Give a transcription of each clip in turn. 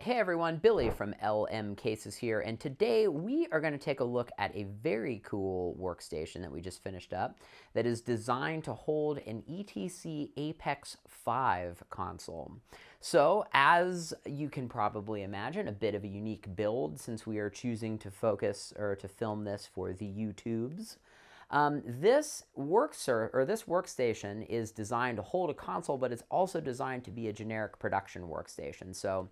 Hey everyone, Billy from LM Cases here, and today we are going to take a look at a very cool workstation that we just finished up that is designed to hold an ETC Apex 5 console. So, as you can probably imagine, a bit of a unique build since we are choosing to focus or to film this for the YouTubes. This workstation is designed to hold a console, but it's also designed to be a generic production workstation. So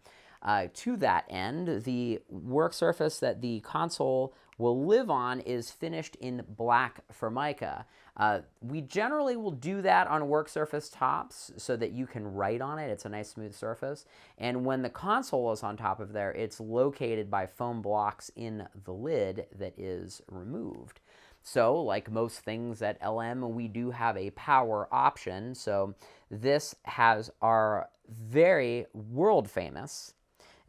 to that end, the work surface that the console will live on is finished in black Formica. We generally will do that on work surface tops so that you can write on it. It's a nice smooth surface. And when the console is on top of there, it's located by foam blocks in the lid that is removed. So, like most things at LM, we do have a power option. So this has our very world famous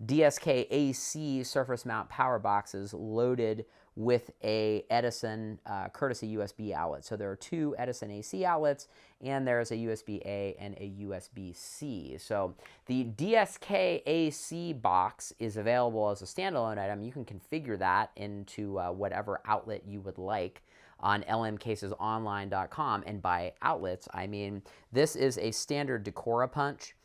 DSK-AC surface mount power boxes loaded with a Edison courtesy USB outlet. So there are two Edison AC outlets, and there's a USB-A and a USB-C. So the DSK-AC box is available as a standalone item. You can configure that into whatever outlet you would like on lmcasesonline.com. And by outlets, I mean this is a standard Decora punch.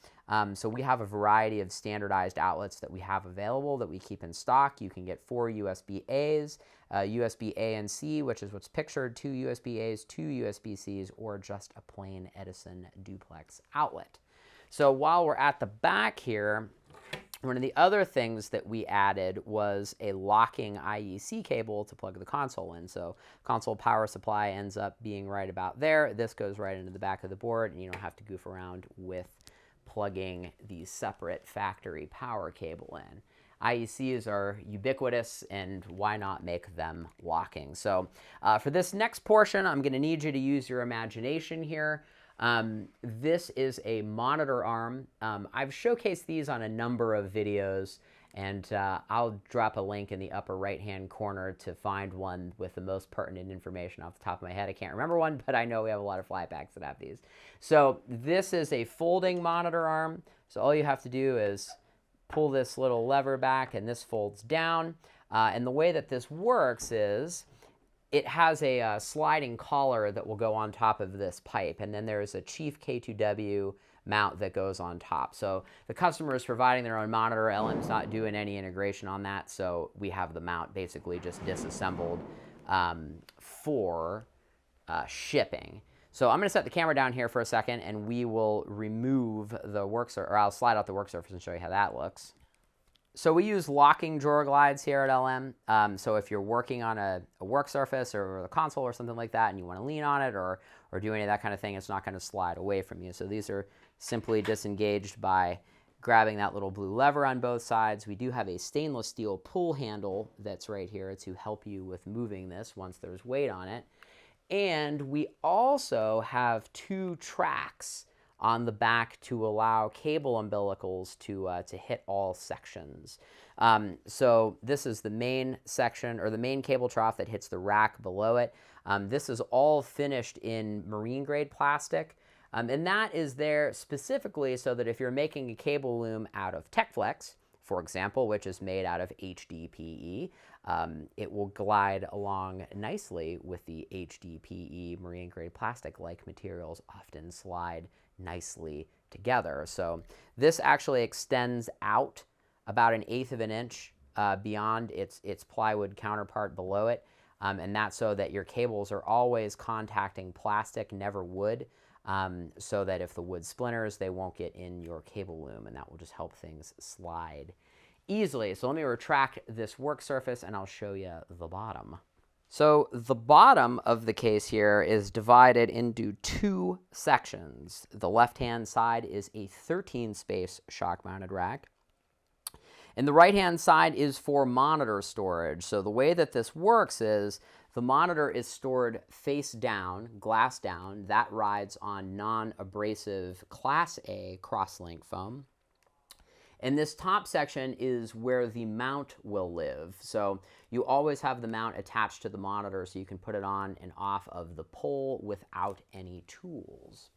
So we have a variety of standardized outlets that we have available that we keep in stock. You can get 4 USB-As, USB-A and C, which is what's pictured, 2 USB-As, 2 USB-Cs, or just a plain Edison duplex outlet. So while we're at the back here, one of the other things that we added was a locking IEC cable to plug the console in. So console power supply ends up being right about there. This goes right into the back of the board, and you don't have to goof around with plugging the separate factory power cable in. IECs are ubiquitous, and why not make them locking? So for this next portion, I'm going to need you to use your imagination here. This is a monitor arm. I've showcased these on a number of videos, and I'll drop a link in the upper right-hand corner to find one with the most pertinent information off the top of my head. I can't remember one, but I know we have a lot of fly packs that have these. So this is a folding monitor arm. So all you have to do is pull this little lever back, and this folds down. And the way that this works is it has a sliding collar that will go on top of this pipe, and then there's a Chief K2W mount that goes on top. So the customer is providing their own monitor. LM's not doing any integration on that, so we have the mount basically just disassembled for shipping. So I'm going to set the camera down here for a second, and we will remove the or I'll slide out the work surface and show you how that looks. So we use locking drawer glides here at LM. So if you're working on a work surface or a console or something like that, and you want to lean on it or do any of that kind of thing, it's not going to slide away from you. So these are simply disengaged by grabbing that little blue lever on both sides. We do have a stainless steel pull handle that's right here to help you with moving this once there's weight on it. And we also have 2 tracks on the back to allow cable umbilicals to hit all sections. So this is the main section, or the main cable trough that hits the rack below it. This is all finished in marine grade plastic. And that is there specifically so that if you're making a cable loom out of TechFlex, for example, which is made out of HDPE, it will glide along nicely with the HDPE marine grade plastic-like materials often slide nicely together. So this actually extends out about 1/8 of an inch beyond its plywood counterpart below it, and that's so that your cables are always contacting plastic, never wood, so that if the wood splinters, they won't get in your cable loom, and that will just help things slide easily. So let me retract this work surface, and I'll show you the bottom. So the bottom of the case here is divided into 2 sections. The left-hand side is a 13-space shock-mounted rack, and the right-hand side is for monitor storage. So the way that this works is the monitor is stored face down, glass down. That rides on non-abrasive Class A cross-link foam. And this top section is where the mount will live. So you always have the mount attached to the monitor so you can put it on and off of the pole without any tools.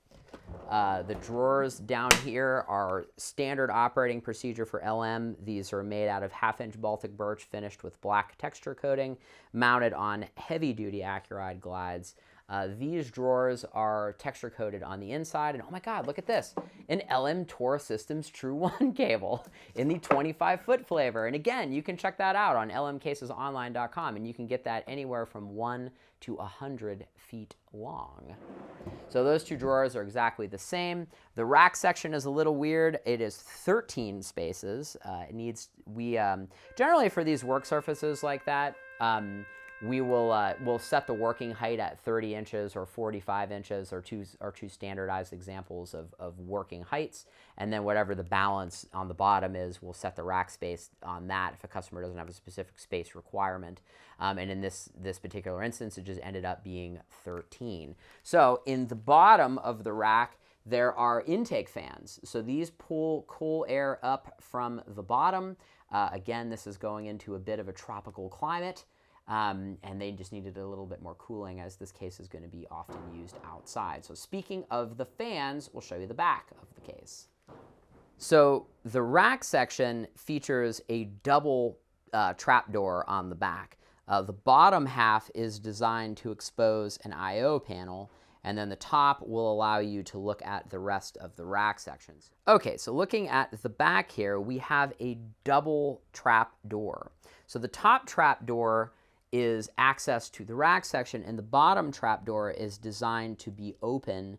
The drawers down here are standard operating procedure for LM. These are made out of 1/2-inch Baltic birch finished with black texture coating, mounted on heavy-duty Accuride glides. These drawers are texture coated on the inside, and oh my God, look at this, an LM Tour Systems True 1 cable in the 25-foot flavor. And again, you can check that out on lmcasesonline.com, and you can get that anywhere from 1 to 100 feet long. So those two drawers are exactly the same. The rack section is a little weird. It is 13 spaces. Generally for these work surfaces like that, we'll set the working height at 30 inches or 45 inches, or two standardized examples of working heights. And then whatever the balance on the bottom is, we'll set the rack space on that if a customer doesn't have a specific space requirement. And in this particular instance, it just ended up being 13. So in the bottom of the rack, there are intake fans. So these pull cool air up from the bottom. Again, this is going into a bit of a tropical climate. And they just needed a little bit more cooling, as this case is going to be often used outside. So speaking of the fans, we'll show you the back of the case. So the rack section features a double trapdoor on the back. The bottom half is designed to expose an I/O panel, and then the top will allow you to look at the rest of the rack sections. Okay, so looking at the back here, we have a double trap door. So the top trap door is access to the rack section, and the bottom trapdoor is designed to be open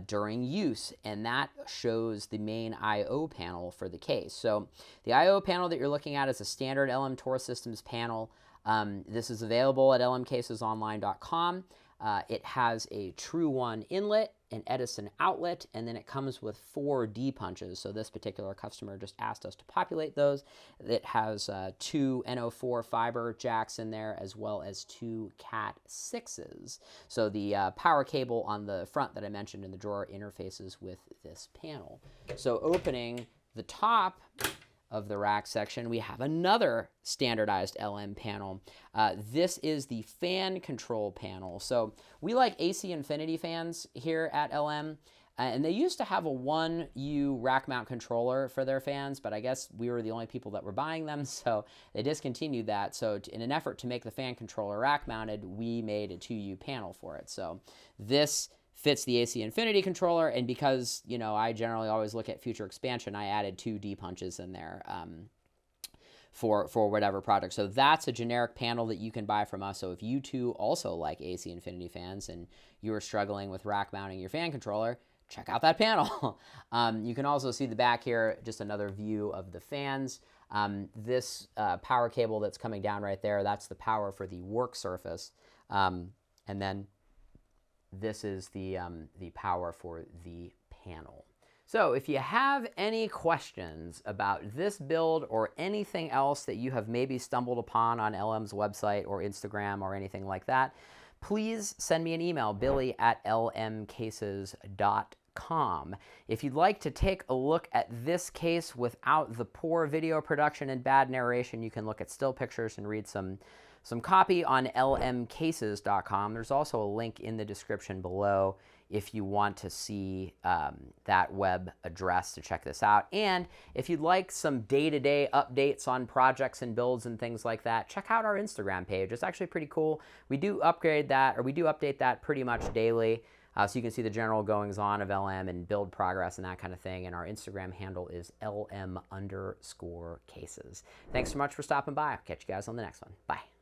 during use, and that shows the main I/O panel for the case. So the I/O panel that you're looking at is a standard LM Tour Systems panel. This is available at lmcasesonline.com. It has a True 1 inlet, an Edison outlet, and then it comes with 4 D punches. So this particular customer just asked us to populate those. It has 2 NO4 fiber jacks in there, as well as 2 Cat 6s. So the power cable on the front that I mentioned in the drawer interfaces with this panel. So opening the top of the rack section, we have another standardized LM panel. This is the fan control panel. So we like AC Infinity fans here at LM, and they used to have a 1U rack mount controller for their fans, but I guess we were the only people that were buying them, so they discontinued that. So in an effort to make the fan controller rack mounted, we made a 2U panel for it. So this fits the AC Infinity controller, and because, you know, I generally always look at future expansion, I added 2 D punches in there for whatever project. So that's a generic panel that you can buy from us. So if you too also like AC Infinity fans and you are struggling with rack mounting your fan controller, check out that panel. You can also see the back here, just another view of the fans. This power cable that's coming down right there, that's the power for the work surface. And then this is the power for the panel. So if you have any questions about this build or anything else that you have maybe stumbled upon on LM's website or Instagram or anything like that, please send me an email, billy@lmcases.com. If you'd like to take a look at this case without the poor video production and bad narration, you can look at still pictures and read some copy on lmcases.com. There's also a link in the description below if you want to see that web address to check this out. And if you'd like some day-to-day updates on projects and builds and things like that, check out our Instagram page. It's actually pretty cool. We do update that pretty much daily. So you can see the general goings-on of LM and build progress and that kind of thing. And our Instagram handle is LM_cases. Thanks so much for stopping by. I'll catch you guys on the next one. Bye.